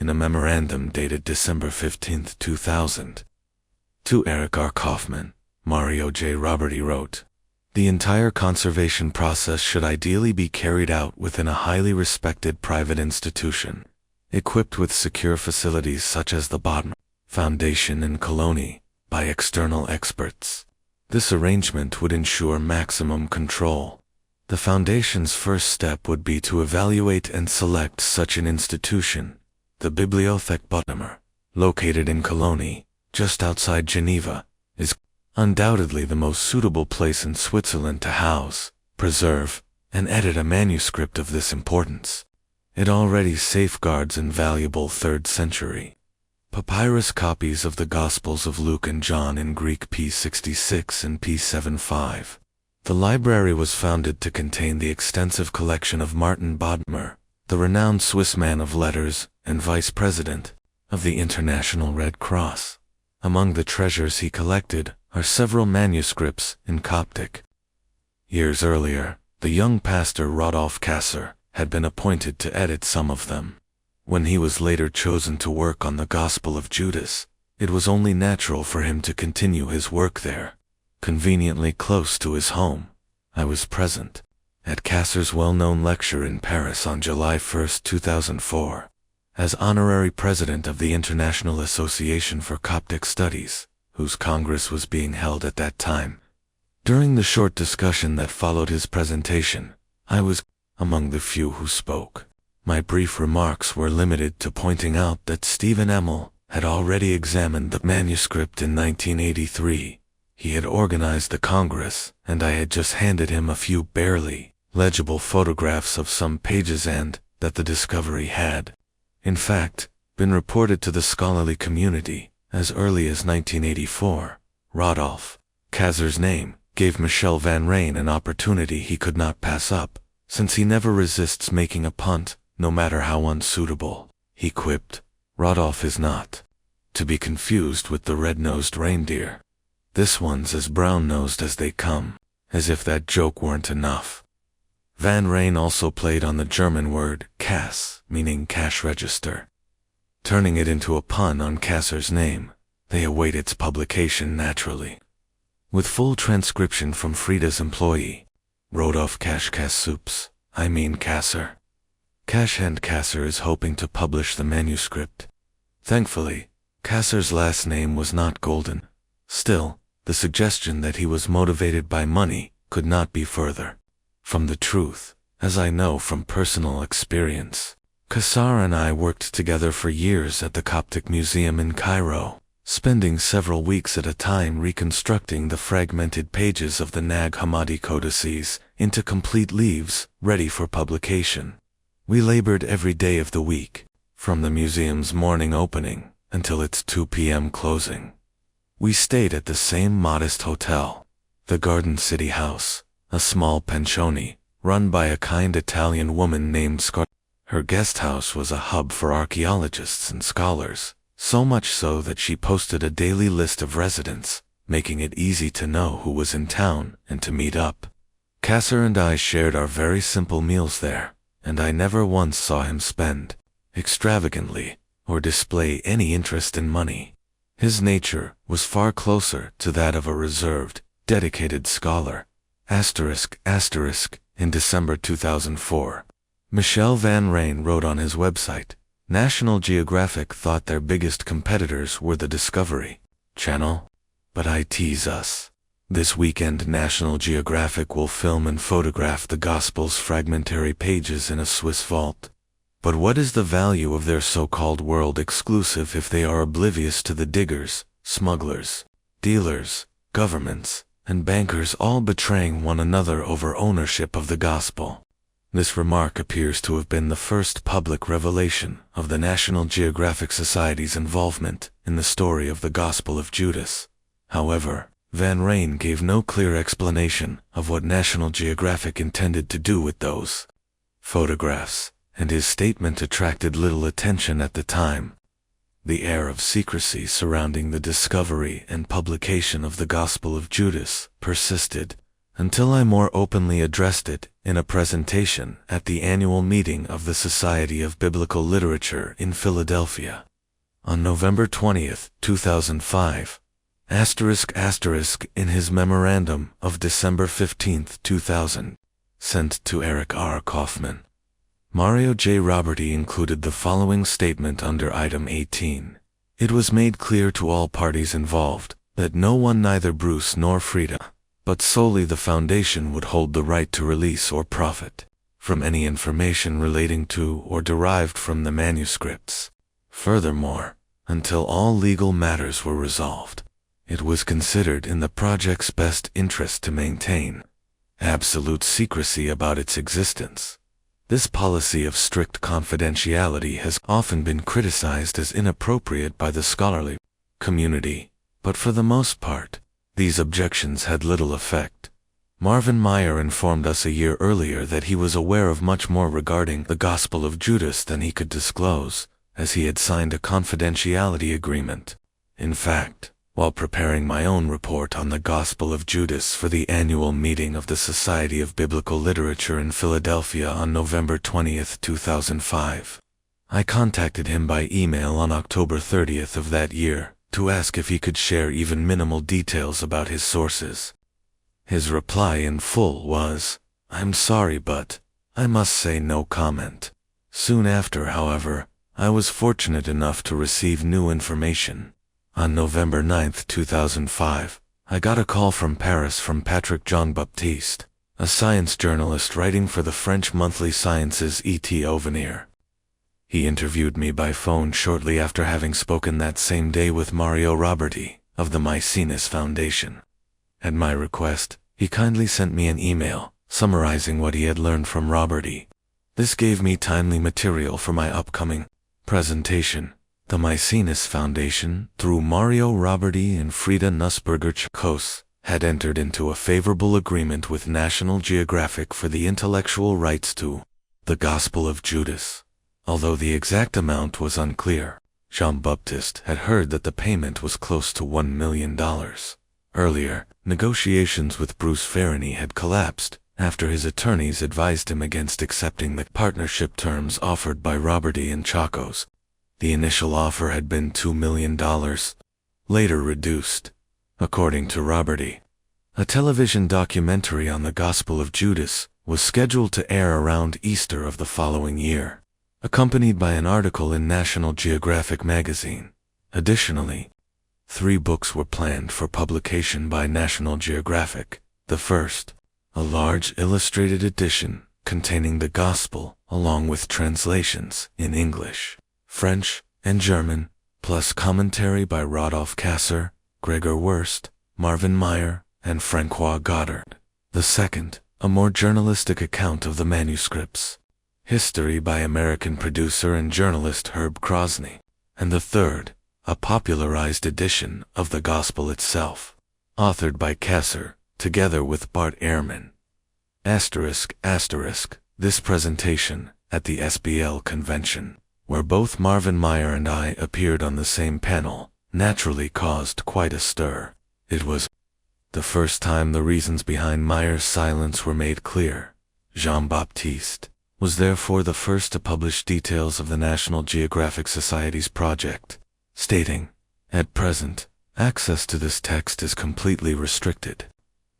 in a memorandum dated December 15, 2000. To Eric R. Kaufman, Mario J. Roberti wrote, "The entire conservation process should ideally be carried out within a highly respected private institution, equipped with secure facilities such as the Bodmer Foundation in Cologne, by external experts. This arrangement would ensure maximum control. The Foundation's first step would be to evaluate and select such an institution. The Bibliothek Bodmer, located in Cologne, just outside Geneva, is undoubtedly the most suitable place in Switzerland to house, preserve, and edit a manuscript of this importance. It already safeguards invaluable 3rd century papyrus copies of the Gospels of Luke and John in Greek p66 and p75. The library was founded to contain the extensive collection of Martin Bodmer, the renowned Swiss man of letters and vice president of the International Red Cross. Among the treasures he collected are several manuscripts in Coptic. Years earlier, the young pastor Rodolphe Kasser had been appointed to edit some of them. When he was later chosen to work on the Gospel of Judas, it was only natural for him to continue his work there, conveniently close to his home. I was present at Kasser's well-known lecture in Paris on July 1, 2004. As honorary president of the International Association for Coptic Studies, whose Congress was being held at that time. During the short discussion that followed his presentation, I was among the few who spoke. My brief remarks were limited to pointing out that Stephen Emmel had already examined the manuscript in 1983. He had organized the Congress, and I had just handed him a few barely legible photographs of some pages and that the discovery had, in fact, been reported to the scholarly community as early as 1984. Rodolphe Kasser's name gave Michel Van Rijn an opportunity he could not pass up, since he never resists making a punt, no matter how unsuitable. He quipped, "Rodolphe is not to be confused with the red-nosed reindeer. This one's as brown-nosed as they come," as if that joke weren't enough. Van Rijn also played on the German word Kass, meaning cash register. Turning it into a pun on Kasser's name, they await its publication naturally. With full transcription from Frieda's employee, Rodolphe Kasser, I mean Kasser. Cash and Kasser is hoping to publish the manuscript. Thankfully, Kasser's last name was not golden. Still, the suggestion that he was motivated by money could not be further from the truth, as I know from personal experience. Kasser and I worked together for years at the Coptic Museum in Cairo, spending several weeks at a time reconstructing the fragmented pages of the Nag Hammadi codices into complete leaves ready for publication. We labored every day of the week, from the museum's morning opening until its 2 p.m. closing. We stayed at the same modest hotel, the Garden City House, a small pensione run by a kind Italian woman named Scar. Her guest house was a hub for archaeologists and scholars, so much so that she posted a daily list of residents, making it easy to know who was in town and to meet up. Kasser and I shared our very simple meals there, and I never once saw him spend extravagantly or display any interest in money. His nature was far closer to that of a reserved, dedicated scholar. In December 2004, Michel Van Rijn wrote on his website, National Geographic thought their biggest competitors were the Discovery Channel. But I tease us. This weekend National Geographic will film and photograph the Gospel's fragmentary pages in a Swiss vault. But what is the value of their so-called world exclusive if they are oblivious to the diggers, smugglers, dealers, governments, and bankers all betraying one another over ownership of the Gospel? This remark appears to have been the first public revelation of the National Geographic Society's involvement in the story of the Gospel of Judas. However, Van Rijn gave no clear explanation of what National Geographic intended to do with those photographs, and his statement attracted little attention at the time. The air of secrecy surrounding the discovery and publication of the Gospel of Judas persisted, until I more openly addressed it in a presentation at the annual meeting of the Society of Biblical Literature in Philadelphia. On November 20th, 2005, in his memorandum of December 15th, 2000, sent to Eric R. Kaufman, Mario J. Roberti included the following statement under Item 18. It was made clear to all parties involved that no one, neither Bruce nor Frida, but solely the Foundation, would hold the right to release or profit from any information relating to or derived from the manuscripts. Furthermore, until all legal matters were resolved, it was considered in the project's best interest to maintain absolute secrecy about its existence. This policy of strict confidentiality has often been criticized as inappropriate by the scholarly community, but for the most part, these objections had little effect. Marvin Meyer informed us a year earlier that he was aware of much more regarding the Gospel of Judas than he could disclose, as he had signed a confidentiality agreement. In fact, while preparing my own report on the Gospel of Judas for the annual meeting of the Society of Biblical Literature in Philadelphia on November 20th, 2005, I contacted him by email on October 30th of that year to ask if he could share even minimal details about his sources. His reply in full was, "I'm sorry, but I must say no comment." Soon after, however, I was fortunate enough to receive new information. On November 9th, 2005, I got a call from Paris from Patrick Jean-Baptiste, a science journalist writing for the French monthly Sciences et Avenir. He interviewed me by phone shortly after having spoken that same day with Mario Roberti of the Maecenas Foundation. At my request, he kindly sent me an email summarizing what he had learned from Roberti. This gave me timely material for my upcoming presentation. The Maecenas Foundation, through Mario Roberti and Frida Nussberger-Chakos, had entered into a favorable agreement with National Geographic for the intellectual rights to the Gospel of Judas. Although the exact amount was unclear, Jean-Baptiste had heard that the payment was close to $1 million. Earlier, negotiations with Bruce Ferrini had collapsed after his attorneys advised him against accepting the partnership terms offered by Roberti and Chakos. The initial offer had been $2 million, later reduced. According to Roberti, a television documentary on the Gospel of Judas was scheduled to air around Easter of the following year, accompanied by an article in National Geographic magazine. Additionally, 3 books were planned for publication by National Geographic. The first, a large illustrated edition containing the Gospel along with translations in English, French, and German, plus commentary by Rodolphe Kasser, Gregor Wurst, Marvin Meyer, and Francois Goddard. The second, a more journalistic account of the manuscripts, history by American producer and journalist Herb Krosny. And the third, a popularized edition of the Gospel itself, authored by Kasser, together with Bart Ehrman. This presentation, at the SBL convention, where both Marvin Meyer and I appeared on the same panel, naturally caused quite a stir. It was the first time the reasons behind Meyer's silence were made clear. Jean-Baptiste was therefore the first to publish details of the National Geographic Society's project, stating, "At present, access to this text is completely restricted.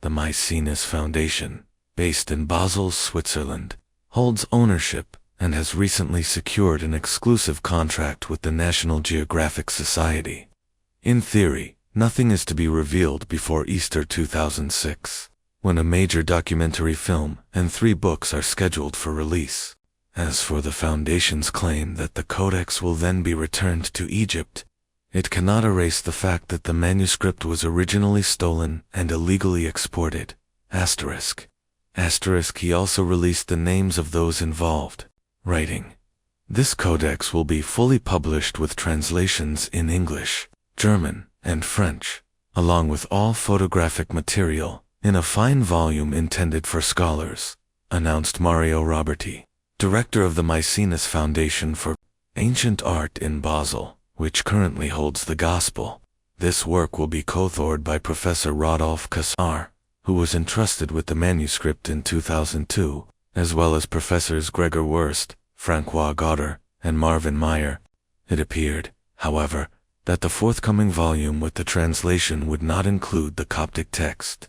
The Maecenas Foundation, based in Basel, Switzerland, holds ownership and has recently secured an exclusive contract with the National Geographic Society. In theory, nothing is to be revealed before Easter 2006, when a major documentary film and 3 books are scheduled for release. As for the Foundation's claim that the codex will then be returned to Egypt, it cannot erase the fact that the manuscript was originally stolen and illegally exported. He also released the names of those involved, writing, "This codex will be fully published with translations in English, German, and French, along with all photographic material, in a fine volume intended for scholars," announced Mario Roberti, director of the Maecenas Foundation for Ancient Art in Basel, which currently holds the Gospel. This work will be co-authored by Professor Rodolphe Kasser, who was entrusted with the manuscript in 2002, as well as Professors Gregor Wurst, Francois Goddard, and Marvin Meyer. It appeared, however, that the forthcoming volume with the translation would not include the Coptic text.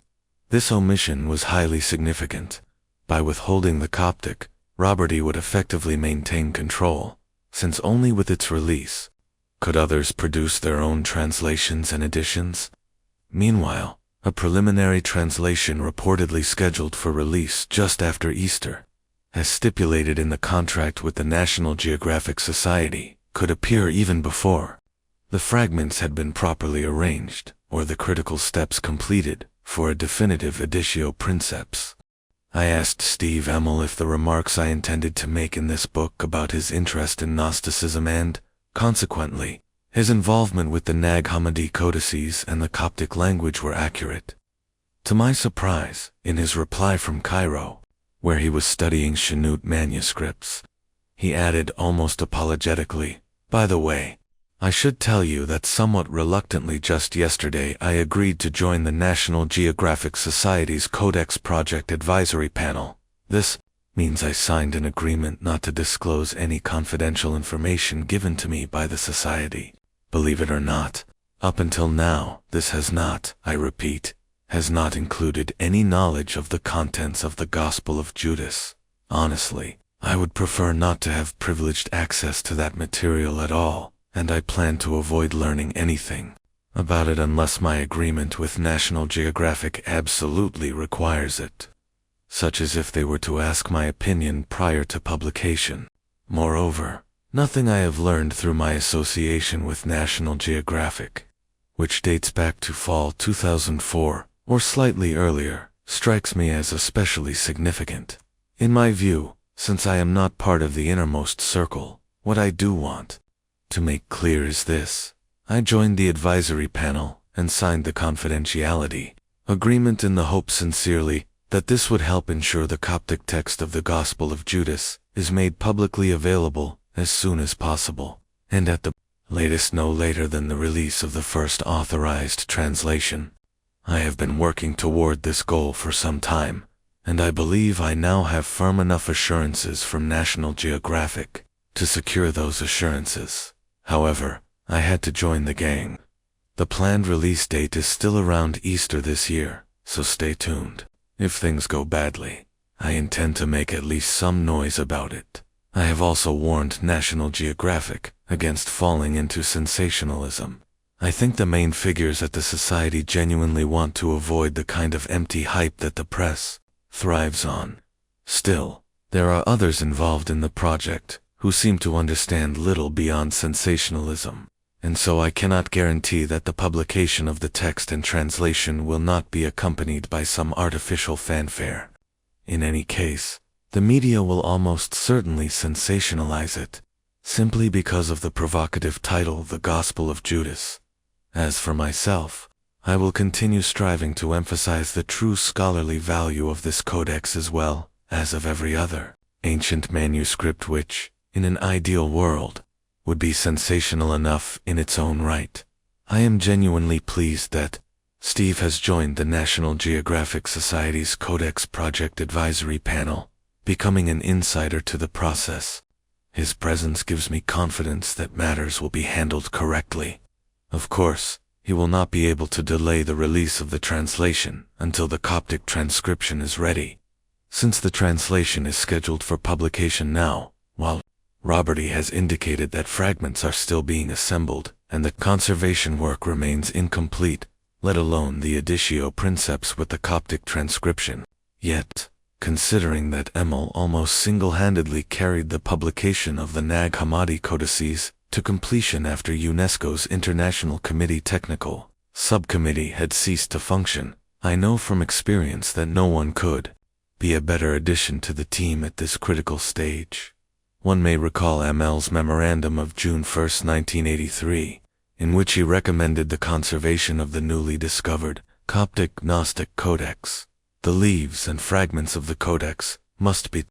This omission was highly significant. By withholding the Coptic, Roberty would effectively maintain control, since only with its release could others produce their own translations and editions. Meanwhile, a preliminary translation reportedly scheduled for release just after Easter, as stipulated in the contract with the National Geographic Society, could appear even before the fragments had been properly arranged or the critical steps completed for a definitive editio princeps. I asked Steve Emmel if the remarks I intended to make in this book about his interest in Gnosticism and, consequently, his involvement with the Nag Hammadi codices and the Coptic language were accurate. To my surprise, in his reply from Cairo, where he was studying Shinut manuscripts, he added almost apologetically, "By the way, I should tell you that somewhat reluctantly just yesterday I agreed to join the National Geographic Society's Codex Project Advisory Panel. This means I signed an agreement not to disclose any confidential information given to me by the Society. Believe it or not, up until now, this has not, I repeat, has not included any knowledge of the contents of the Gospel of Judas. Honestly, I would prefer not to have privileged access to that material at all, and I plan to avoid learning anything about it unless my agreement with National Geographic absolutely requires it, such as if they were to ask my opinion prior to publication. Moreover, nothing I have learned through my association with National Geographic, which dates back to fall 2004 or slightly earlier, strikes me as especially significant. In my view, since I am not part of the innermost circle, what I do want to make clear is this: I joined the advisory panel and signed the confidentiality agreement in the hope sincerely that this would help ensure the Coptic text of the Gospel of Judas is made publicly available as soon as possible, and at the latest no later than the release of the first authorized translation. I have been working toward this goal for some time, and I believe I now have firm enough assurances from National Geographic to secure those assurances. However, I had to join the gang. The planned release date is still around Easter this year, so stay tuned. If things go badly, I intend to make at least some noise about it. I have also warned National Geographic against falling into sensationalism. I think the main figures at the Society genuinely want to avoid the kind of empty hype that the press thrives on. Still, there are others involved in the project who seem to understand little beyond sensationalism, and so I cannot guarantee that the publication of the text and translation will not be accompanied by some artificial fanfare. In any case, the media will almost certainly sensationalize it, simply because of the provocative title, The Gospel of Judas. As for myself, I will continue striving to emphasize the true scholarly value of this codex as well as of every other ancient manuscript which, in an ideal world, would be sensational enough in its own right. I am genuinely pleased that Steve has joined the National Geographic Society's Codex Project Advisory Panel, becoming an insider to the process. His presence gives me confidence that matters will be handled correctly. Of course, he will not be able to delay the release of the translation until the Coptic transcription is ready, since the translation is scheduled for publication now, while Roberty has indicated that fragments are still being assembled and the conservation work remains incomplete, let alone the editio princeps with the Coptic transcription. Yet, considering that Emmel almost single-handedly carried the publication of the Nag Hammadi codices to completion after UNESCO's International Committee Technical Subcommittee had ceased to function, I know from experience that no one could be a better addition to the team at this critical stage. One may recall Emmel's memorandum of June 1, 1983, in which he recommended the conservation of the newly discovered Coptic Gnostic Codex. The leaves and fragments of the codex must be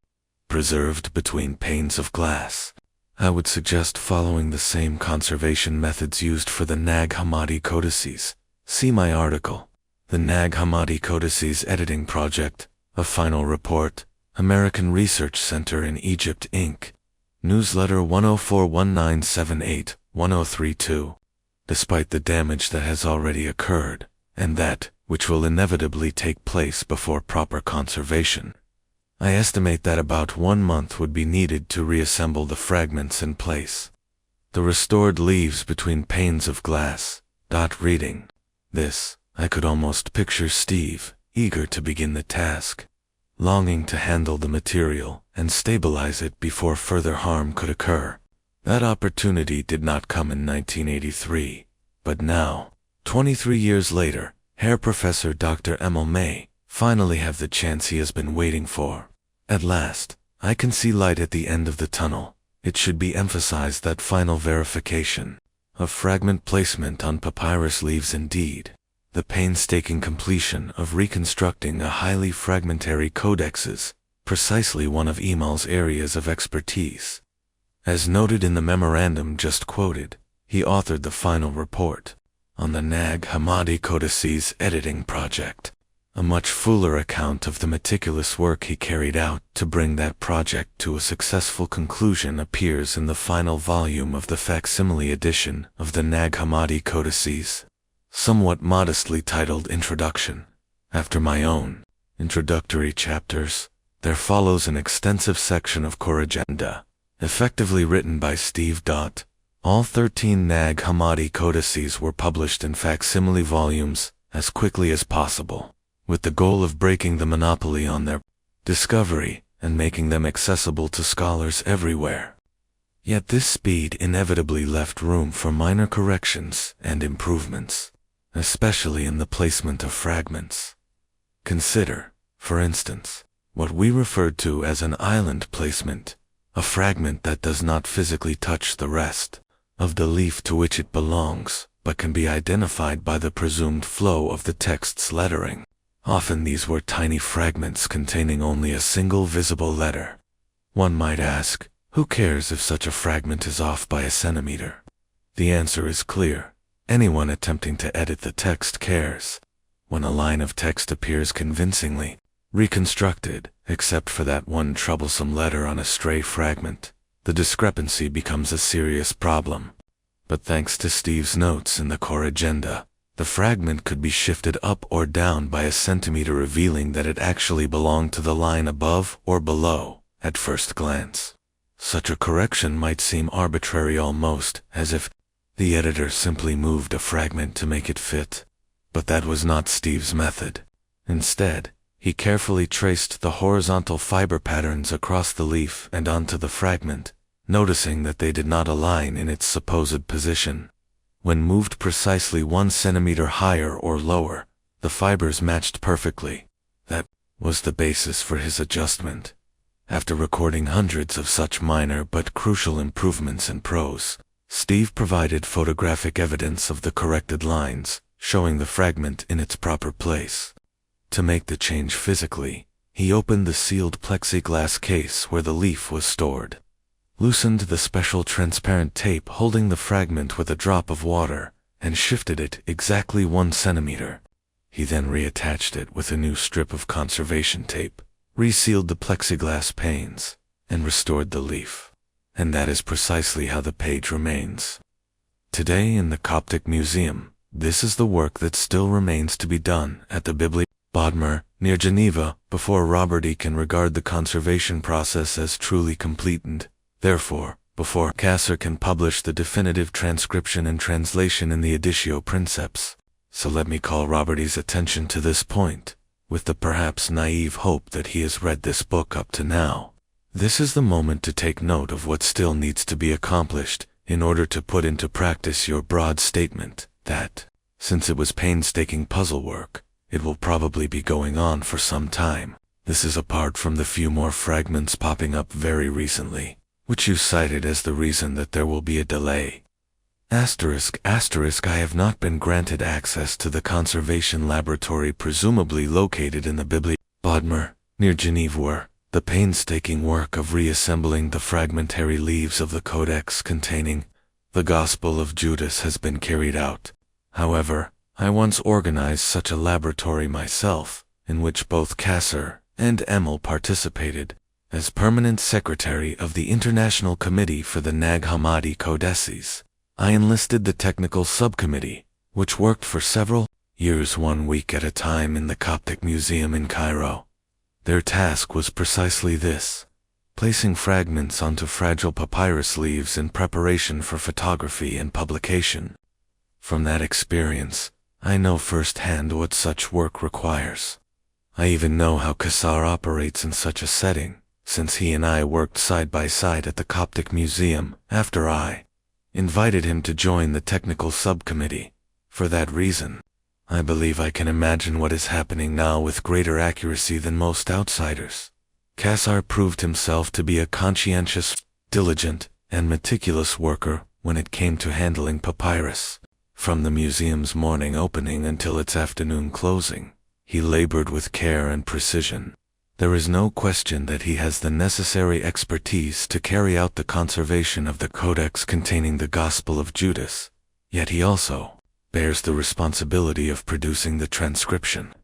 preserved between panes of glass. I would suggest following the same conservation methods used for the Nag Hammadi codices. See my article, The Nag Hammadi Codices Editing Project, a final report, American Research Center in Egypt, Inc. Newsletter 1041978-1032. Despite the damage that has already occurred, and that which will inevitably take place before proper conservation, I estimate that about 1 month would be needed to reassemble the fragments in place. The restored leaves between panes of glass. Reading this, I could almost picture Steve, eager to begin the task, longing to handle the material and stabilize it before further harm could occur. That opportunity did not come in 1983, but now, 23 years later, Herr Professor Dr. Emil may finally have the chance he has been waiting for. At last, I can see light at the end of the tunnel. It should be emphasized that final verification of fragment placement on papyrus leaves indeed, the painstaking completion of reconstructing a highly fragmentary codex is precisely one of Emal's areas of expertise. As noted in the memorandum just quoted, he authored the final report on the Nag Hammadi Codices Editing Project. A much fuller account of the meticulous work he carried out to bring that project to a successful conclusion appears in the final volume of the facsimile edition of the Nag Hammadi Codices, somewhat modestly titled Introduction. After my own introductory chapters, there follows an extensive section of core agenda, effectively written by Steve. All 13 Nag Hammadi Codices were published in facsimile volumes as quickly as possible, with the goal of breaking the monopoly on their discovery and making them accessible to scholars everywhere. Yet this speed inevitably left room for minor corrections and improvements, especially in the placement of fragments. Consider, for instance, what we referred to as an island placement, a fragment that does not physically touch the rest of the leaf to which it belongs, but can be identified by the presumed flow of the text's lettering. Often these were tiny fragments containing only a single visible letter. One might ask, who cares if such a fragment is off by a centimeter? The answer is clear. Anyone attempting to edit the text cares. When a line of text appears convincingly reconstructed, except for that one troublesome letter on a stray fragment, the discrepancy becomes a serious problem. But thanks to Steve's notes in the core agenda, the fragment could be shifted up or down by a centimeter, revealing that it actually belonged to the line above or below at first glance. Such a correction might seem arbitrary, almost as if the editor simply moved a fragment to make it fit. But that was not Steve's method. Instead, he carefully traced the horizontal fiber patterns across the leaf and onto the fragment, noticing that they did not align in its supposed position. When moved precisely 1 centimeter higher or lower, the fibers matched perfectly. That was the basis for his adjustment. After recording hundreds of such minor but crucial improvements in prose, Steve provided photographic evidence of the corrected lines, showing the fragment in its proper place. To make the change physically, he opened the sealed plexiglass case where the leaf was stored, loosened the special transparent tape holding the fragment with a drop of water, and shifted it exactly 1 centimeter. He then reattached it with a new strip of conservation tape, resealed the plexiglass panes, and restored the leaf. And that is precisely how the page remains. Today in the Coptic Museum, this is the work that still remains to be done at the Bodmer, near Geneva, before Robert E. can regard the conservation process as truly complete and, therefore, before Kasser can publish the definitive transcription and translation in the Editio Princeps. So let me call Robert E.'s attention to this point, with the perhaps naive hope that he has read this book up to now. This is the moment to take note of what still needs to be accomplished in order to put into practice your broad statement that, since it was painstaking puzzle work, it will probably be going on for some time. This is apart from the few more fragments popping up very recently, which you cited as the reason that there will be a delay. I have not been granted access to the conservation laboratory presumably located in the Bodmer, near Geneva, where the painstaking work of reassembling the fragmentary leaves of the codex containing the Gospel of Judas has been carried out. However, I once organized such a laboratory myself, in which both Kasser and Emil participated. As permanent secretary of the International Committee for the Nag Hammadi Codices, I enlisted the technical subcommittee, which worked for several years 1 week at a time in the Coptic Museum in Cairo. Their task was precisely this: placing fragments onto fragile papyrus leaves in preparation for photography and publication. From that experience, I know firsthand what such work requires. I even know how Kasser operates in such a setting, since he and I worked side by side at the Coptic Museum after I invited him to join the technical subcommittee. For that reason, I believe I can imagine what is happening now with greater accuracy than most outsiders. Kasser proved himself to be a conscientious, diligent, and meticulous worker when it came to handling papyrus. From the museum's morning opening until its afternoon closing, he labored with care and precision. There is no question that he has the necessary expertise to carry out the conservation of the codex containing the Gospel of Judas, yet he also bears the responsibility of producing the transcription,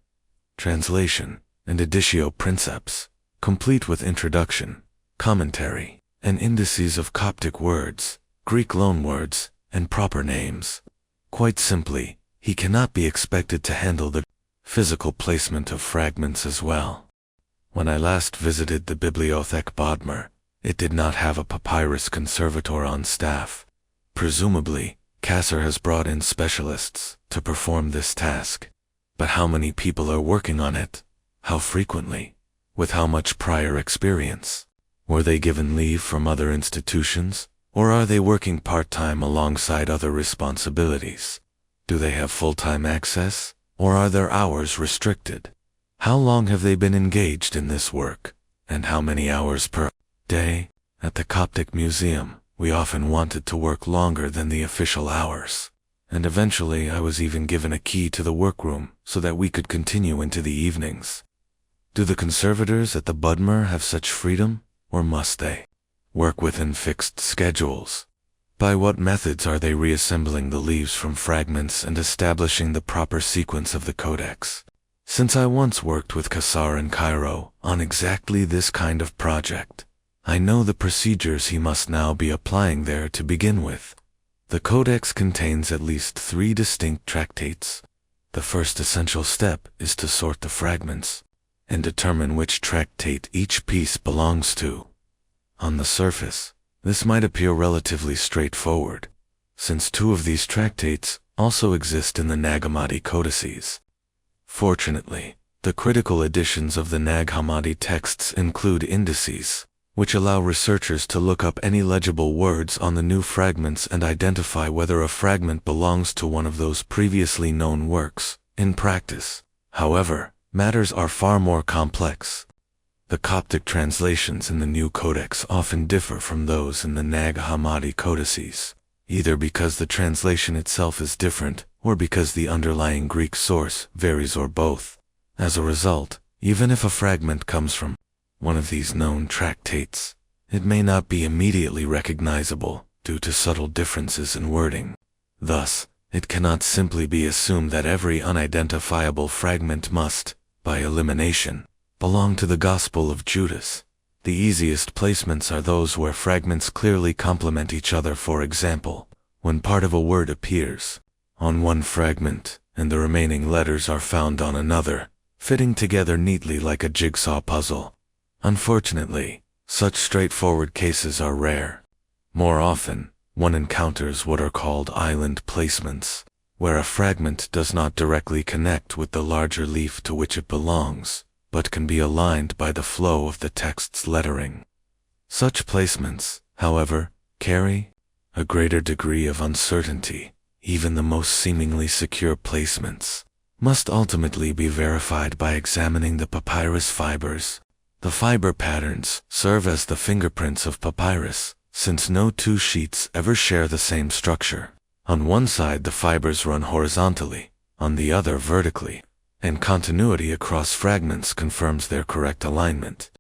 translation, and editio princeps, complete with introduction, commentary, and indices of Coptic words, Greek loanwords, and proper names. Quite simply, he cannot be expected to handle the physical placement of fragments as well. When I last visited the Bibliothek Bodmer, it did not have a papyrus conservator on staff. Presumably, Kasser has brought in specialists to perform this task. But how many people are working on it? How frequently? With how much prior experience? Were they given leave from other institutions? Or are they working part-time alongside other responsibilities? Do they have full-time access? Or are their hours restricted? How long have they been engaged in this work? And how many hours per day? At the Coptic Museum, we often wanted to work longer than the official hours. And eventually I was even given a key to the workroom so that we could continue into the evenings. Do the conservators at the Bodmer have such freedom, or must they work within fixed schedules? By what methods are they reassembling the leaves from fragments and establishing the proper sequence of the codex? Since I once worked with Kasser in Cairo on exactly this kind of project, I know the procedures he must now be applying there to begin with. The codex contains at least 3 distinct tractates. The first essential step is to sort the fragments and determine which tractate each piece belongs to. On the surface, this might appear relatively straightforward, since 2 of these tractates also exist in the Nag Hammadi codices. Fortunately, the critical editions of the Nag Hammadi texts include indices, which allow researchers to look up any legible words on the new fragments and identify whether a fragment belongs to one of those previously known works. In practice, however, matters are far more complex. The Coptic translations in the new codex often differ from those in the Nag Hammadi codices, either because the translation itself is different or because the underlying Greek source varies, or both. As a result, even if a fragment comes from one of these known tractates, it may not be immediately recognizable due to subtle differences in wording. Thus, it cannot simply be assumed that every unidentifiable fragment must, by elimination, belong to the Gospel of Judas. The easiest placements are those where fragments clearly complement each other. For example, when part of a word appears on one fragment and the remaining letters are found on another, fitting together neatly like a jigsaw puzzle. Unfortunately, such straightforward cases are rare. More often, one encounters what are called island placements, where a fragment does not directly connect with the larger leaf to which it belongs, but can be aligned by the flow of the text's lettering. Such placements, however, carry a greater degree of uncertainty. Even the most seemingly secure placements must ultimately be verified by examining the papyrus fibers. The fiber patterns serve as the fingerprints of papyrus, since no 2 sheets ever share the same structure. On one side the fibers run horizontally, on the other vertically, and continuity across fragments confirms their correct alignment.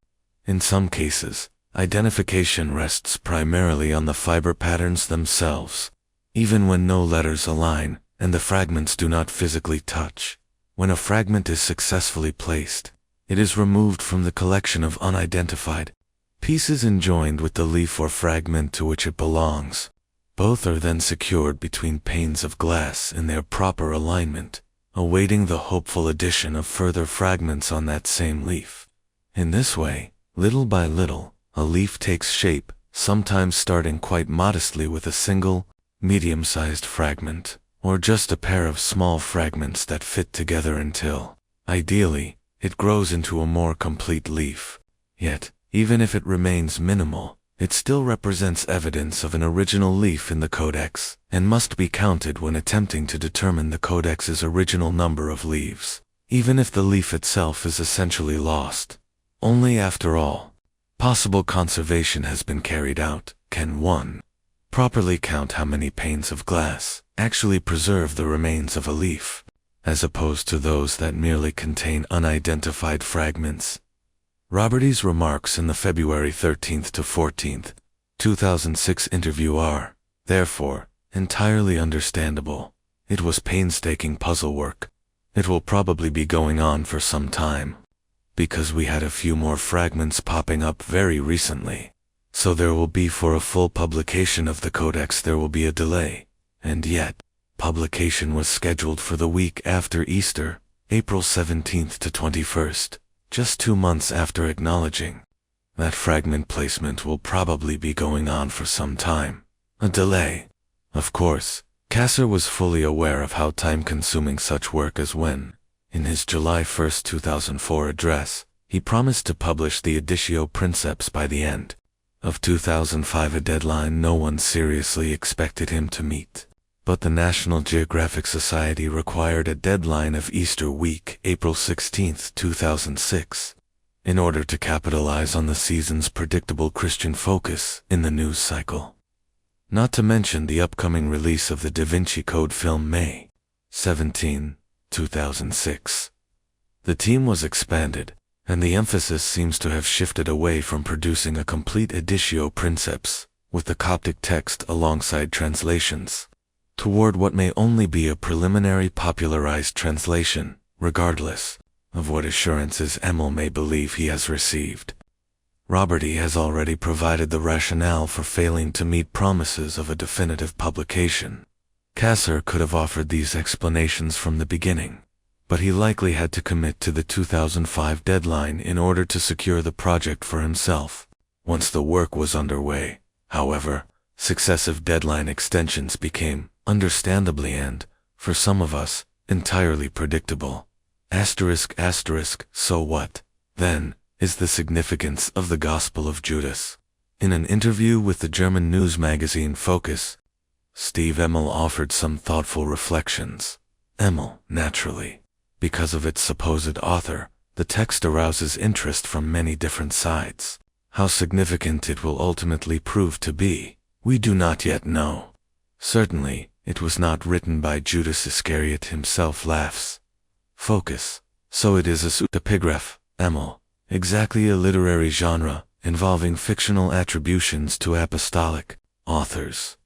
In some cases, identification rests primarily on the fiber patterns themselves. Even when no letters align, and the fragments do not physically touch. When a fragment is successfully placed, it is removed from the collection of unidentified pieces and joined with the leaf or fragment to which it belongs. Both are then secured between panes of glass in their proper alignment, awaiting the hopeful addition of further fragments on that same leaf. In this way, little by little, a leaf takes shape, sometimes starting quite modestly with a single, medium-sized fragment, or just a pair of small fragments that fit together until, ideally, it grows into a more complete leaf. Yet, even if it remains minimal, it still represents evidence of an original leaf in the codex, and must be counted when attempting to determine the codex's original number of leaves, even if the leaf itself is essentially lost. Only after all possible conservation has been carried out can one properly count how many panes of glass actually preserve the remains of a leaf, as opposed to those that merely contain unidentified fragments. Roberty's remarks in the February 13th to 14th, 2006 interview are, therefore, entirely understandable. It was painstaking puzzle work. It will probably be going on for some time, because we had a few more fragments popping up very recently. So there will be, for a full publication of the codex, there will be a delay. And yet, publication was scheduled for the week after Easter, April 17th to 21st, just 2 months after acknowledging that fragment placement will probably be going on for some time. A delay. Of course, Kasser was fully aware of how time-consuming such work is when, in his July 1, 2004 address, he promised to publish the Editio Princeps by the end of 2005, a deadline no one seriously expected him to meet. But the National Geographic Society required a deadline of Easter week, April 16, 2006, in order to capitalize on the season's predictable Christian focus in the news cycle. Not to mention the upcoming release of the Da Vinci Code film May 17, 2006. The team was expanded, and the emphasis seems to have shifted away from producing a complete Editio Princeps, with the Coptic text alongside translations, toward what may only be a preliminary popularized translation, regardless of what assurances Emil may believe he has received. Roberty has already provided the rationale for failing to meet promises of a definitive publication. Kasser could have offered these explanations from the beginning, but he likely had to commit to the 2005 deadline in order to secure the project for himself. Once the work was underway, however, successive deadline extensions became, understandably and, for some of us, entirely predictable. So what, then, is the significance of the Gospel of Judas? In an interview with the German news magazine Focus, Steve Emil offered some thoughtful reflections. Emil, naturally, because of its supposed author, the text arouses interest from many different sides. How significant it will ultimately prove to be, we do not yet know. Certainly, it was not written by Judas Iscariot himself. Laughs. Focus. So it is a pseudepigraph, Emil, exactly a literary genre, involving fictional attributions to apostolic authors.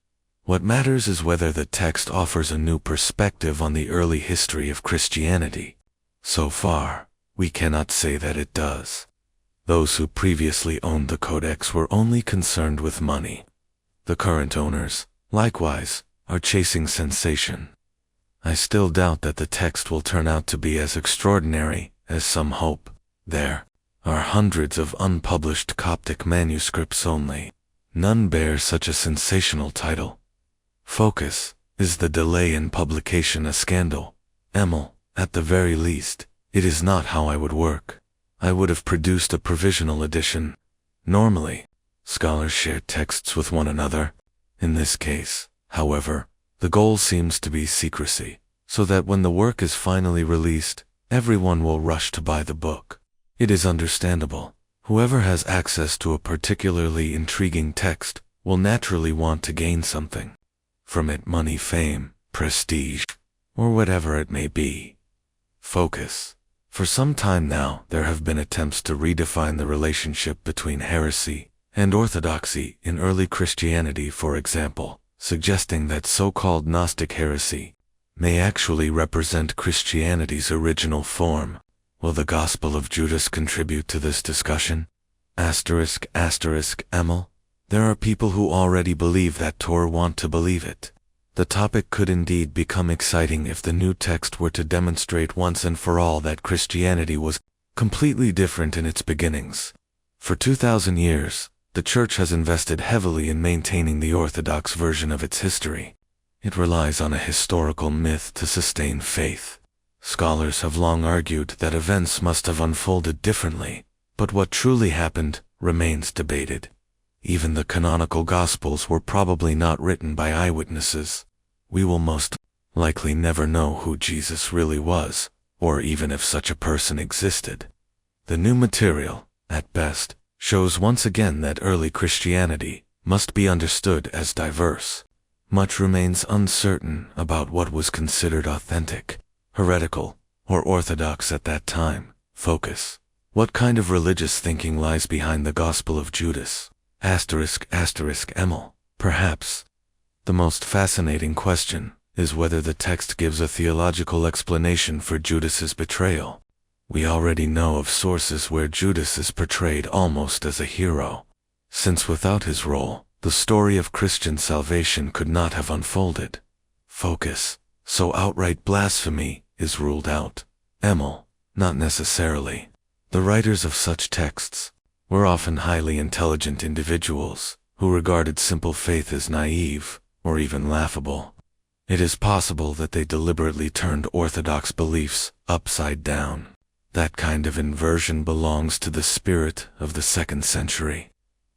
What matters is whether the text offers a new perspective on the early history of Christianity. So far, we cannot say that it does. Those who previously owned the codex were only concerned with money. The current owners, likewise, are chasing sensation. I still doubt that the text will turn out to be as extraordinary as some hope. There are hundreds of unpublished Coptic manuscripts only. None bear such a sensational title. Focus. Is the delay in publication a scandal? Emil, at the very least, it is not how I would work. I would have produced a provisional edition. Normally, scholars share texts with one another. In this case, however, the goal seems to be secrecy, so that when the work is finally released, everyone will rush to buy the book. It is understandable. Whoever has access to a particularly intriguing text will naturally want to gain something from it: money, fame, prestige, or whatever it may be. Focus. For some time now, there have been attempts to redefine the relationship between heresy and orthodoxy in early Christianity, for example, suggesting that so-called Gnostic heresy may actually represent Christianity's original form. Will the Gospel of Judas contribute to this discussion? Emil. There are people who already believe that Tor want to believe it. The topic could indeed become exciting if the new text were to demonstrate once and for all that Christianity was completely different in its beginnings. For 2,000 years, the Church has invested heavily in maintaining the Orthodox version of its history. It relies on a historical myth to sustain faith. Scholars have long argued that events must have unfolded differently, but what truly happened remains debated. Even the canonical Gospels were probably not written by eyewitnesses. We will most likely never know who Jesus really was, or even if such a person existed. The new material, at best, shows once again that early Christianity must be understood as diverse. Much remains uncertain about what was considered authentic, heretical, or orthodox at that time. Focus. What kind of religious thinking lies behind the Gospel of Judas? Emil. Perhaps the most fascinating question is whether the text gives a theological explanation for Judas's betrayal. We already know of sources where Judas is portrayed almost as a hero, since without his role, the story of Christian salvation could not have unfolded. Focus. So outright blasphemy is ruled out. Emil. Not necessarily. The writers of such texts were often highly intelligent individuals who regarded simple faith as naive or even laughable. It is possible that they deliberately turned orthodox beliefs upside down. That kind of inversion belongs to the spirit of the 2nd century,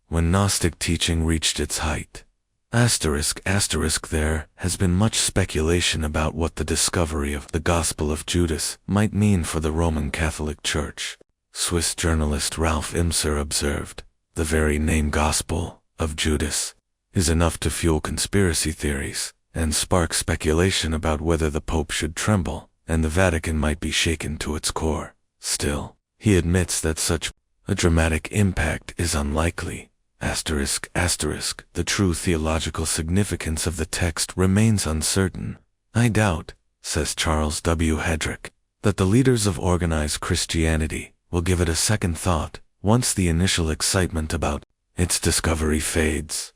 when Gnostic teaching reached its height. There has been much speculation about what the discovery of the Gospel of Judas might mean for the Roman Catholic Church. Swiss journalist Ralph Imser observed, "The very name Gospel of Judas is enough to fuel conspiracy theories and spark speculation about whether the Pope should tremble and the Vatican might be shaken to its core. Still, he admits that such a dramatic impact is unlikely. The true theological significance of the text remains uncertain. I doubt," says Charles W. Hedrick, "that the leaders of organized Christianity will give it a second thought once the initial excitement about its discovery fades."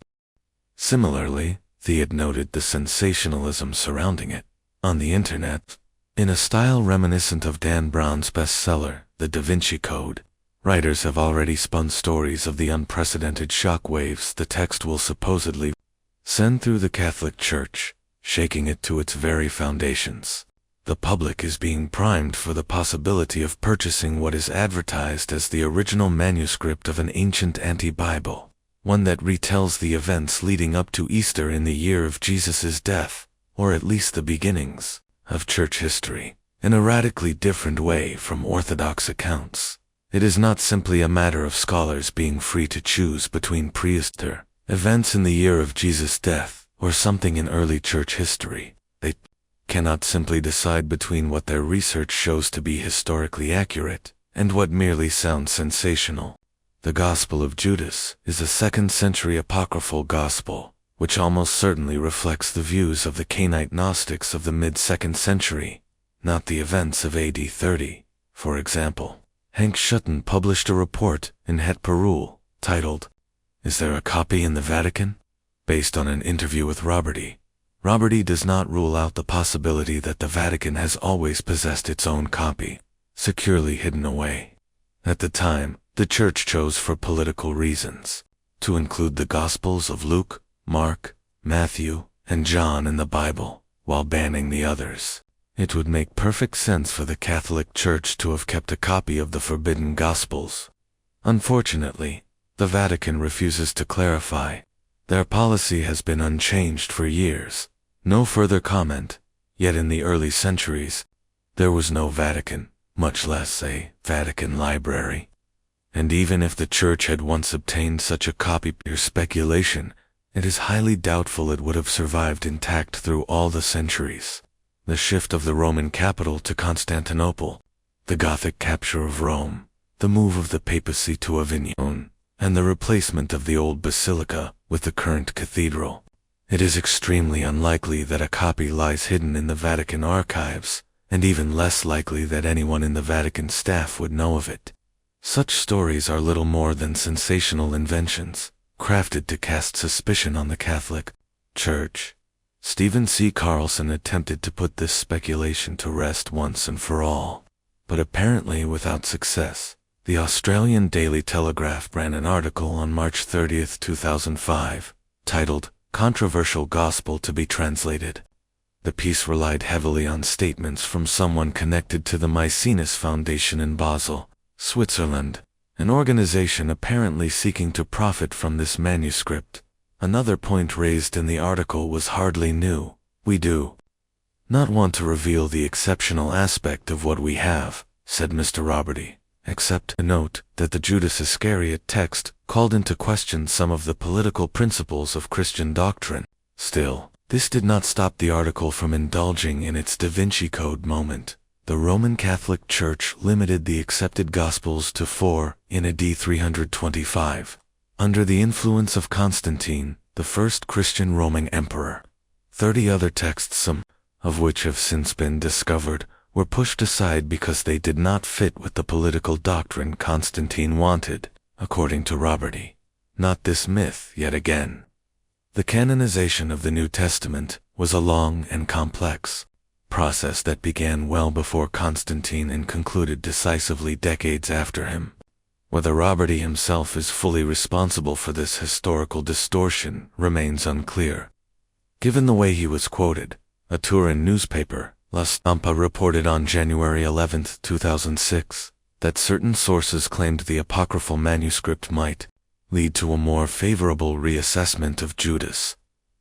Similarly, Theod noted the sensationalism surrounding it on the internet. In a style reminiscent of Dan Brown's bestseller, The Da Vinci Code, writers have already spun stories of the unprecedented shockwaves the text will supposedly send through the Catholic Church, shaking it to its very foundations. The public is being primed for the possibility of purchasing what is advertised as the original manuscript of an ancient anti-Bible, one that retells the events leading up to Easter in the year of Jesus' death, or at least the beginnings of church history, in a radically different way from Orthodox accounts. It is not simply a matter of scholars being free to choose between pre-Easter events in the year of Jesus' death or something in early church history. They cannot simply decide between what their research shows to be historically accurate and what merely sounds sensational. The Gospel of Judas is a 2nd century apocryphal gospel, which almost certainly reflects the views of the Cainite Gnostics of the mid-2nd century, not the events of AD 30. For example, Hank Schutten published a report in Het Parool titled, "Is There a Copy in the Vatican?" based on an interview with Roberty. Roberty does not rule out the possibility that the Vatican has always possessed its own copy, securely hidden away. At the time, the Church chose for political reasons to include the Gospels of Luke, Mark, Matthew, and John in the Bible, while banning the others. It would make perfect sense for the Catholic Church to have kept a copy of the forbidden Gospels. Unfortunately, the Vatican refuses to clarify. Their policy has been unchanged for years. No further comment, yet in the early centuries, there was no Vatican, much less a Vatican library. And even if the Church had once obtained such a copy, pure speculation, it is highly doubtful it would have survived intact through all the centuries. The shift of the Roman capital to Constantinople, the Gothic capture of Rome, the move of the papacy to Avignon, and the replacement of the old basilica with the current cathedral. It is extremely unlikely that a copy lies hidden in the Vatican archives, and even less likely that anyone in the Vatican staff would know of it. Such stories are little more than sensational inventions, crafted to cast suspicion on the Catholic Church. Stephen C. Carlson attempted to put this speculation to rest once and for all, but apparently without success. The Australian Daily Telegraph ran an article on March 30, 2005, titled, "Controversial Gospel to be Translated." The piece relied heavily on statements from someone connected to the Maecenas Foundation in Basel, Switzerland, an organization apparently seeking to profit from this manuscript. Another point raised in the article was hardly new. "We do not want to reveal the exceptional aspect of what we have," said Mr. Roberty, except to note that the Judas Iscariot text called into question some of the political principles of Christian doctrine. Still, this did not stop the article from indulging in its Da Vinci Code moment. The Roman Catholic Church limited the accepted Gospels to 4 in AD 325. Under the influence of Constantine, the first Christian Roman emperor. 30 other texts, some of which have since been discovered, were pushed aside because they did not fit with the political doctrine Constantine wanted, according to Roberty. Not this myth yet again. The canonization of the New Testament was a long and complex process that began well before Constantine and concluded decisively decades after him. Whether Roberty himself is fully responsible for this historical distortion remains unclear. Given the way he was quoted, a Turin newspaper, La Stampa, reported on January 11, 2006, that certain sources claimed the apocryphal manuscript might lead to a more favorable reassessment of Judas.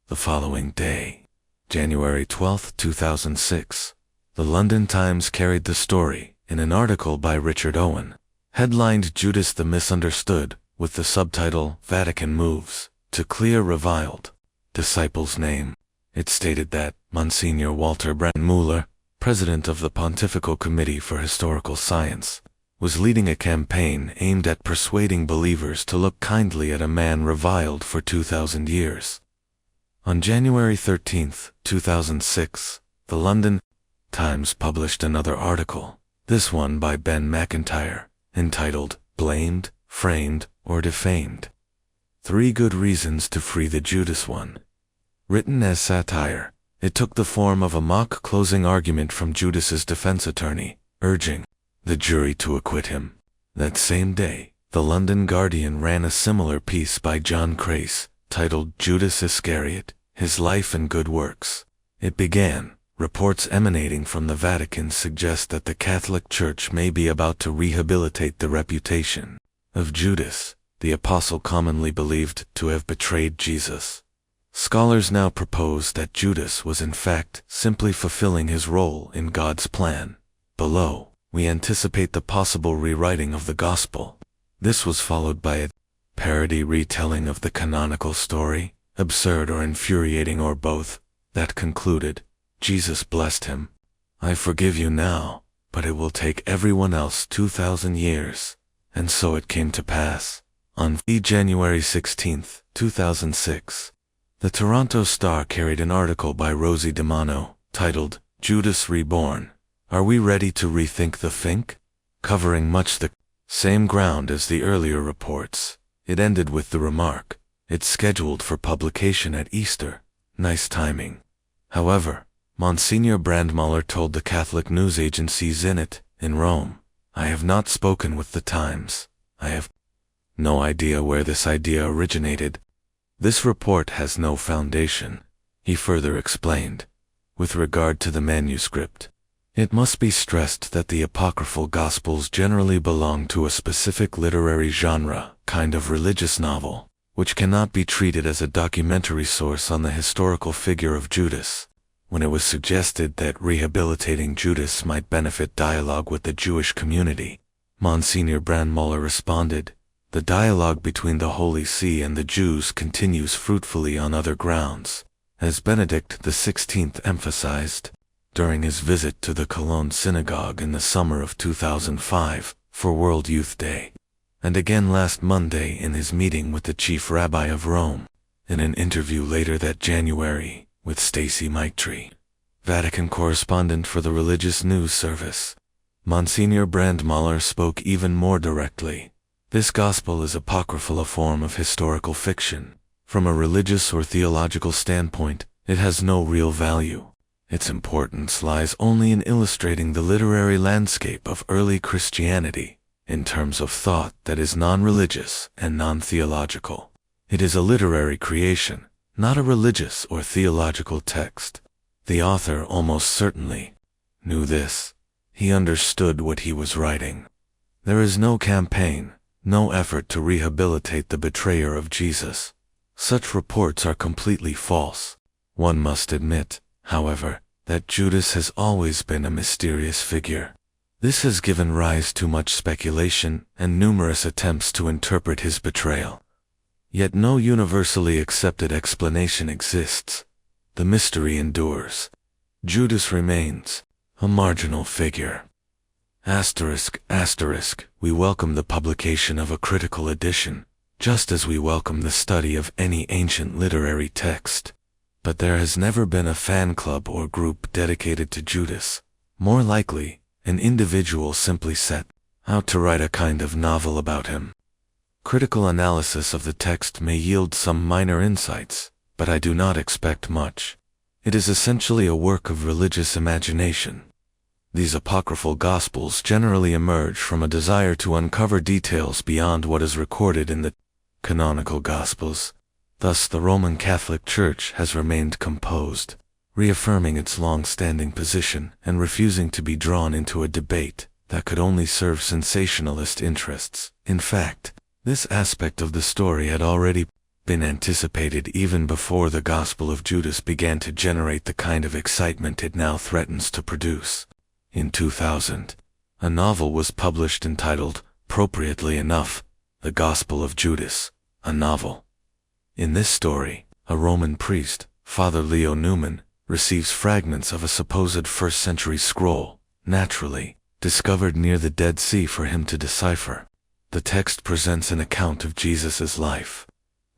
The following day, January 12, 2006, the London Times carried the story in an article by Richard Owen, headlined "Judas the Misunderstood," with the subtitle "Vatican Moves to Clear Reviled Disciples' Name." It stated that Monsignor Walter Brandmüller, president of the Pontifical Committee for Historical Science, was leading a campaign aimed at persuading believers to look kindly at a man reviled for 2,000 years. On January 13, 2006, the London Times published another article, this one by Ben McIntyre, entitled "Blamed, Framed, or Defamed: 3 Good Reasons to Free the Judas One." Written as satire, it took the form of a mock closing argument from Judas's defense attorney, urging the jury to acquit him. That same day, the London Guardian ran a similar piece by John Crace, titled "Judas Iscariot, His Life and Good Works." It began, "Reports emanating from the Vatican suggest that the Catholic Church may be about to rehabilitate the reputation of Judas, the apostle commonly believed to have betrayed Jesus. Scholars now propose that Judas was in fact simply fulfilling his role in God's plan. Below, we anticipate the possible rewriting of the Gospel." This was followed by a parody retelling of the canonical story, absurd or infuriating or both, that concluded, "Jesus blessed him. I forgive you now, but it will take everyone else 2,000 years. And so it came to pass." On January 16, 2006, the Toronto Star carried an article by Rosie DiMano, titled "Judas Reborn. Are We Ready to Rethink the Fink?" Covering much the same ground as the earlier reports. It ended with the remark, "It's scheduled for publication at Easter. Nice timing." However, Monsignor Brandmüller told the Catholic news agency Zenit, in Rome, "I have not spoken with the Times. I have no idea where this idea originated. This report has no foundation," he further explained. With regard to the manuscript, it must be stressed that the apocryphal Gospels generally belong to a specific literary genre, kind of religious novel, which cannot be treated as a documentary source on the historical figure of Judas. When it was suggested that rehabilitating Judas might benefit dialogue with the Jewish community, Monsignor Brandmüller responded, "The dialogue between the Holy See and the Jews continues fruitfully on other grounds," as Benedict XVI emphasized during his visit to the Cologne Synagogue in the summer of 2005 for World Youth Day, and again last Monday in his meeting with the Chief Rabbi of Rome. In an interview later that January with Stacy Mitree, Vatican correspondent for the Religious News Service, Monsignor Brandmüller spoke even more directly. This gospel is apocryphal, a form of historical fiction. From a religious or theological standpoint, it has no real value. Its importance lies only in illustrating the literary landscape of early Christianity, in terms of thought that is non-religious and non-theological. It is a literary creation, not a religious or theological text. The author almost certainly knew this. He understood what he was writing. There is no campaign, no effort to rehabilitate the betrayer of Jesus. Such reports are completely false. One must admit, however, that Judas has always been a mysterious figure. This has given rise to much speculation and numerous attempts to interpret his betrayal. Yet no universally accepted explanation exists. The mystery endures. Judas remains a marginal figure. We welcome the publication of a critical edition, just as we welcome the study of any ancient literary text. But there has never been a fan club or group dedicated to Judas. More likely, an individual simply set out to write a kind of novel about him. Critical analysis of the text may yield some minor insights, but I do not expect much. It is essentially a work of religious imagination. These apocryphal gospels generally emerge from a desire to uncover details beyond what is recorded in the canonical gospels. Thus the Roman Catholic Church has remained composed, reaffirming its long-standing position and refusing to be drawn into a debate that could only serve sensationalist interests. In fact, this aspect of the story had already been anticipated even before the Gospel of Judas began to generate the kind of excitement it now threatens to produce. In 2000, a novel was published entitled, appropriately enough, The Gospel of Judas, a novel. In this story, a Roman priest, Father Leo Newman, receives fragments of a supposed first-century scroll, naturally, discovered near the Dead Sea for him to decipher. The text presents an account of Jesus' life,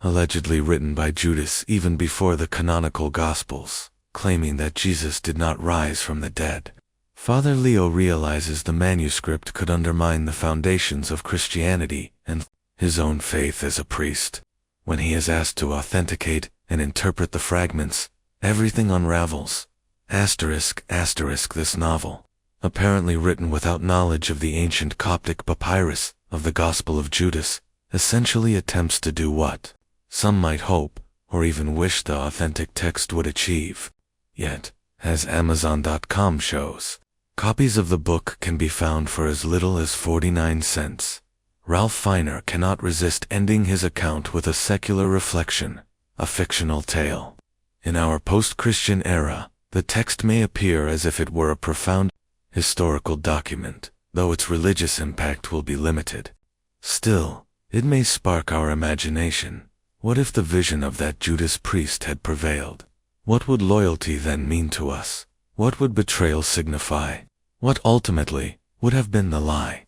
allegedly written by Judas even before the canonical Gospels, claiming that Jesus did not rise from the dead. Father Leo realizes the manuscript could undermine the foundations of Christianity and his own faith as a priest. When he is asked to authenticate and interpret the fragments, everything unravels. This novel, apparently written without knowledge of the ancient Coptic papyrus of the Gospel of Judas, essentially attempts to do what some might hope, or even wish the authentic text would achieve. Yet, as Amazon.com shows, copies of the book can be found for as little as 49 cents. Ralph Fiennes cannot resist ending his account with a secular reflection, a fictional tale. In our post-Christian era, the text may appear as if it were a profound historical document, though its religious impact will be limited. Still, it may spark our imagination. What if the vision of that Judas priest had prevailed? What would loyalty then mean to us? What would betrayal signify? What ultimately would have been the lie?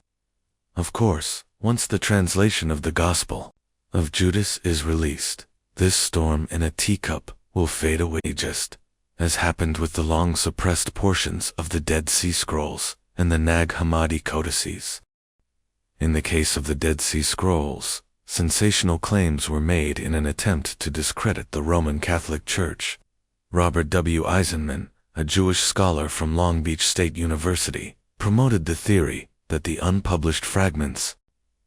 Of course, once the translation of the Gospel of Judas is released, this storm in a teacup will fade away, just as happened with the long-suppressed portions of the Dead Sea Scrolls and the Nag Hammadi codices. In the case of the Dead Sea Scrolls, sensational claims were made in an attempt to discredit the Roman Catholic Church. Robert W. Eisenman, a Jewish scholar from Long Beach State University, promoted the theory that the unpublished fragments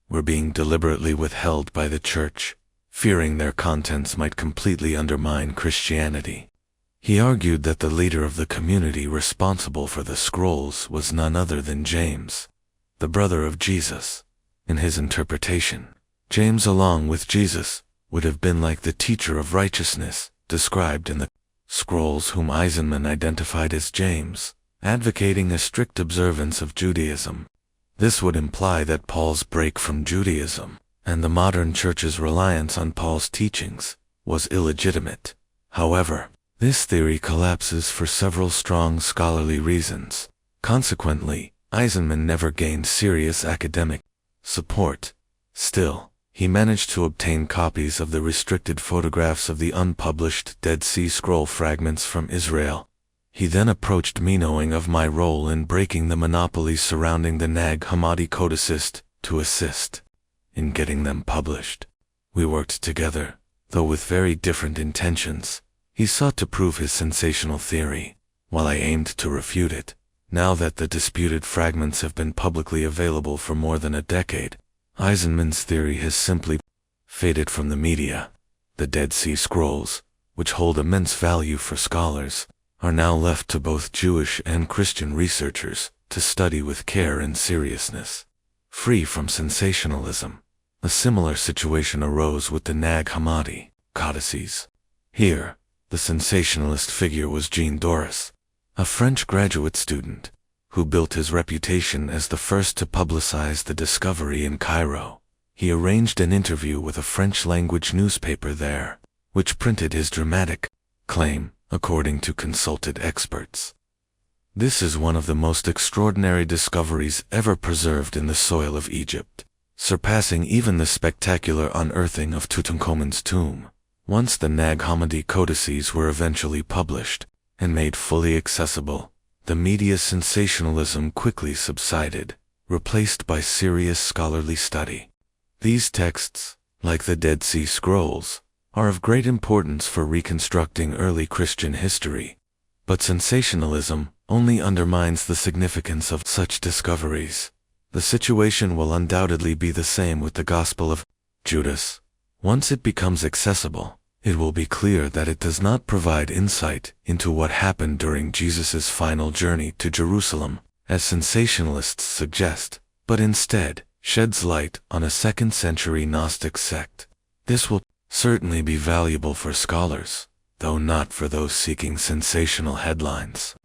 were being deliberately withheld by the Church, fearing their contents might completely undermine Christianity. He argued that the leader of the community responsible for the scrolls was none other than James, the brother of Jesus. In his interpretation, James, along with Jesus, would have been like the teacher of righteousness described in the scrolls, whom Eisenman identified as James, advocating a strict observance of Judaism. This would imply that Paul's break from Judaism and the modern church's reliance on Paul's teachings was illegitimate. However, this theory collapses for several strong scholarly reasons. Consequently, Eisenman never gained serious academic support. Still, He managed to obtain copies of the restricted photographs of the unpublished Dead Sea Scroll fragments from Israel. He then approached me, knowing of my role in breaking the monopoly surrounding the Nag Hammadi codicist, to assist in getting them published. We worked together, though with very different intentions. He sought to prove his sensational theory, while I aimed to refute it. Now that the disputed fragments have been publicly available for more than a decade, Eisenman's theory has simply faded from the media. The Dead Sea Scrolls, which hold immense value for scholars, are now left to both Jewish and Christian researchers to study with care and seriousness, free from sensationalism. A similar situation arose with the Nag Hammadi codices. Here, the sensationalist figure was Judas, a French graduate student, who built his reputation as the first to publicize the discovery in Cairo. He arranged an interview with a French-language newspaper there, which printed his dramatic claim, according to consulted experts. This is one of the most extraordinary discoveries ever preserved in the soil of Egypt, surpassing even the spectacular unearthing of Tutankhamun's tomb. Once the Nag Hammadi codices were eventually published and made fully accessible, the media's sensationalism quickly subsided, replaced by serious scholarly study. These texts, like the Dead Sea Scrolls, are of great importance for reconstructing early Christian history, but sensationalism only undermines the significance of such discoveries. The situation will undoubtedly be the same with the Gospel of Judas. Once it becomes accessible, it will be clear that it does not provide insight into what happened during Jesus' final journey to Jerusalem, as sensationalists suggest, but instead sheds light on a second-century Gnostic sect. This will certainly be valuable for scholars, though not for those seeking sensational headlines.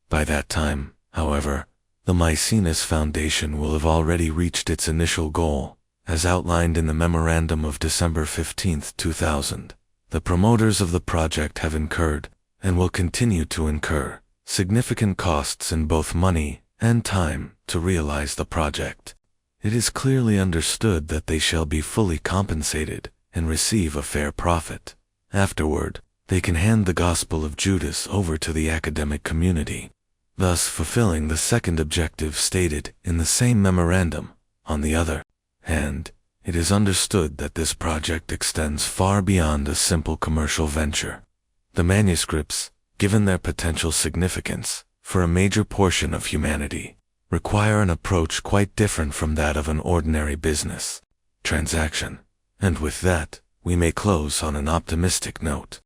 By that time, however, the Mycenaeus Foundation will have already reached its initial goal, as outlined in the memorandum of December 15, 2000. The promoters of the project have incurred, and will continue to incur, significant costs in both money and time to realize the project. It is clearly understood that they shall be fully compensated and receive a fair profit. Afterward, they can hand the Gospel of Judas over to the academic community, thus fulfilling the second objective stated in the same memorandum. On the other hand, it is understood that this project extends far beyond a simple commercial venture. The manuscripts, given their potential significance for a major portion of humanity, require an approach quite different from that of an ordinary business transaction. And with that, we may close on an optimistic note.